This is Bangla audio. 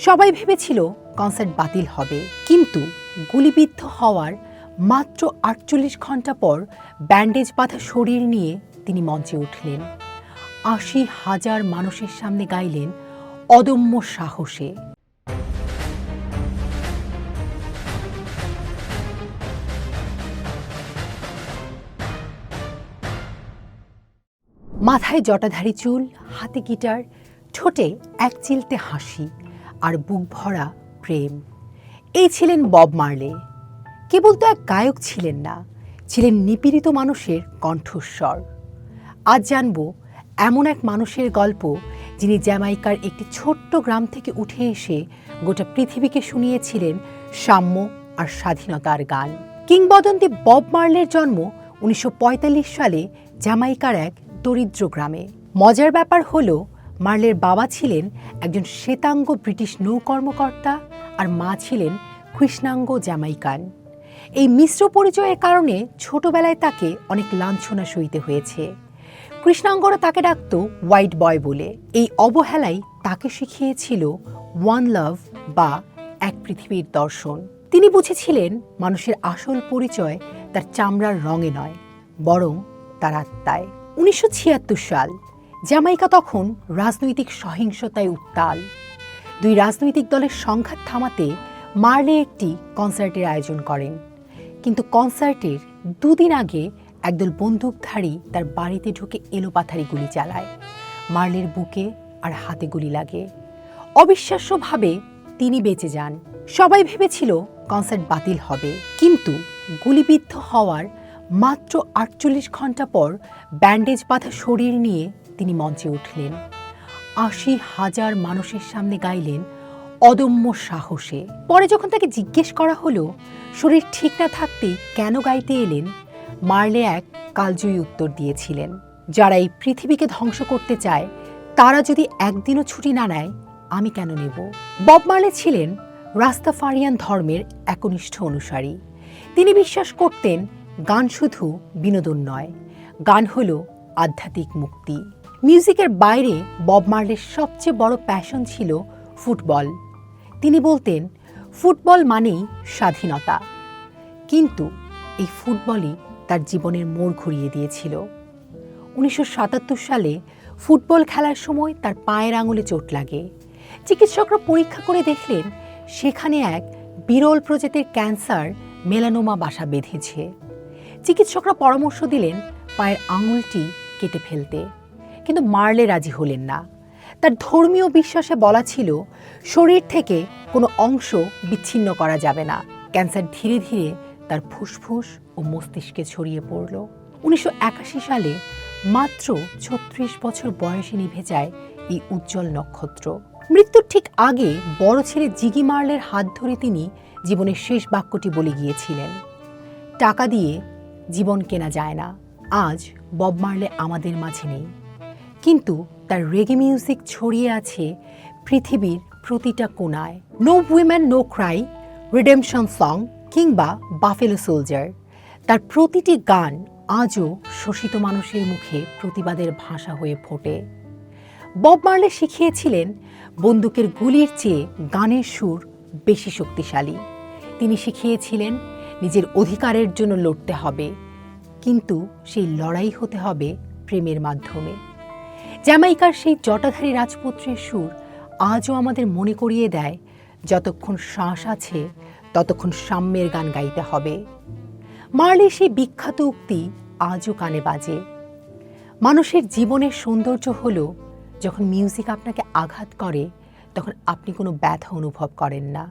সবাই ভেবেছিল কনসার্ট বাতিল হবে, কিন্তু গুলিবিদ্ধ হওয়ার মাত্র ৪৮ ঘন্টা পর ব্যান্ডেজ বাঁধা শরীর নিয়ে তিনি মঞ্চে উঠলেন। ৮০,০০০ মানুষের সামনে গাইলেন অদম্য সাহসে। মাথায় জটাধারী চুল, হাতে গিটার, ঠোঁটে এক চিলতে হাসি আর বুক ভরা প্রেম। এই ছিলেন বব মার্লে। কেবল তো এক গায়ক ছিলেন না, ছিলেন নিপীড়িত মানুষের কণ্ঠস্বর। আজ জানব এমন এক মানুষের গল্প, যিনি জ্যামাইকার একটি ছোট্ট গ্রাম থেকে উঠে এসে গোটা পৃথিবীকে শুনিয়েছিলেন সাম্য আর স্বাধীনতার গান। কিংবদন্তি বব মার্লের জন্ম ১৯৪৫ সালে জ্যামাইকার এক দরিদ্র গ্রামে। মজার ব্যাপার হলো, মার্লের বাবা ছিলেন একজন শ্বেতাঙ্গ ব্রিটিশ নৌ কর্মকর্তা আর মা ছিলেন কৃষ্ণাঙ্গ জ্যামাইকান। এই মিশ্র পরিচয়ের কারণে ছোটবেলায় তাকে অনেক লাঞ্ছনা সইতে হয়েছে। কৃষ্ণাঙ্গরা তাকে ডাকত হোয়াইট বয় বলে। এই অবহেলাই তাকে শিখিয়েছিল ওয়ান লাভ বা এক পৃথিবীর দর্শন। তিনি বুঝেছিলেন মানুষের আসল পরিচয় তার চামড়ার রঙে নয়, বরং তার আত্মায়। ১৯৭৬ সাল। জ্যামাইকা তখন রাজনৈতিক সহিংসতায় উত্তাল। দুই রাজনৈতিক দলের সংঘাত থামাতে মার্লে একটি কনসার্টের আয়োজন করেন, কিন্তু কনসার্টের দুদিন আগে একদল বন্দুকধারী তার বাড়িতে ঢুকে এলোপাথারি গুলি চালায়। মার্লের বুকে আর হাতে গুলি লাগে। অবিশ্বাস্যভাবে তিনি বেঁচে যান। সবাই ভেবেছিল কনসার্ট বাতিল হবে, কিন্তু গুলিবিদ্ধ হওয়ার মাত্র ৪৮ ঘন্টা পর ব্যান্ডেজ বাঁধা শরীর নিয়ে তিনি মঞ্চে উঠলেন। ৮০,০০০ মানুষের সামনে গাইলেন অদম্য সাহসে। পরে যখন তাকে জিজ্ঞেস করা হলো শরীর ঠিক না থাকতেই কেন গাইতে এলেন, মার্লে এক কালজয়ী উত্তর দিয়েছিলেন, যারা এই পৃথিবীকে ধ্বংস করতে চায় তারা যদি একদিনও ছুটি না নেয়, আমি কেন নেব? বব মার্লে ছিলেন রাস্তাফারিয়ান ধর্মের একনিষ্ঠ অনুসারী। তিনি বিশ্বাস করতেন গান শুধু বিনোদন নয়, গান হলো আধ্যাত্মিক মুক্তি। মিউজিকের বাইরে বব মার্লের সবচেয়ে বড় প্যাশন ছিল ফুটবল। তিনি বলতেন ফুটবল মানেই স্বাধীনতা। কিন্তু এই ফুটবলই তার জীবনের মোড় ঘুরিয়ে দিয়েছিল। ১৯৭৭ সালে ফুটবল খেলার সময় তার পায়ের আঙুলে চোট লাগে। চিকিৎসকরা পরীক্ষা করে দেখলেন সেখানে এক বিরল প্রজাতির ক্যান্সার মেলানোমা বাসা বেঁধেছে। চিকিৎসকরা পরামর্শ দিলেন পায়ের আঙুলটি কেটে ফেলতে, কিন্তু মার্লে রাজি হলেন না। তার ধর্মীয় বিশ্বাসে বলা ছিল শরীর থেকে কোনো অংশ বিচ্ছিন্ন করা যাবে না। ক্যান্সার ধীরে ধীরে তার ফুসফুস ও মস্তিষ্কে ছড়িয়ে পড়ল। ১৯৮১ সালে মাত্র ৩৬ বছর বয়সে নিভে যায় এই উজ্জ্বল নক্ষত্র। মৃত্যুর ঠিক আগে বড় ছেলে জিগি মার্লের হাত ধরে তিনি জীবনের শেষ বাক্যটি বলে গিয়েছিলেন, টাকা দিয়ে জীবন কেনা যায় না। আজ বব মার্লে আমাদের মাঝে নেই, কিন্তু তার রেগে মিউজিক ছড়িয়ে আছে পৃথিবীর প্রতিটা কোণায়। No women no cry, redemption song কিংবা বাফেলো সোলজার, তার প্রতিটি গান আজও শোষিত মানুষের মুখে প্রতিবাদের ভাষা হয়ে ফোটে। বব মার্লে শিখিয়েছিলেন বন্দুকের গুলির চেয়ে গানের সুর বেশি শক্তিশালী। তিনি শিখিয়েছিলেন নিজের অধিকারের জন্য লড়তে হবে, কিন্তু সেই লড়াই হতে হবে প্রেমের মাধ্যমে। জ্যামাইকার সেই জটাধারী রাজপুত্রের সুর আজও আমাদের মনে করিয়ে দেয়, যতক্ষণ শ্বাস আছে ততক্ষণ সাম্যের গান গাইতে হবে। মার্লে সেই বিখ্যাত উক্তি আজও কানে বাজে, মানুষের জীবনের সৌন্দর্য হলো যখন মিউজিক আপনাকে আঘাত করে তখন আপনি কোনো ব্যথা অনুভব করেন না।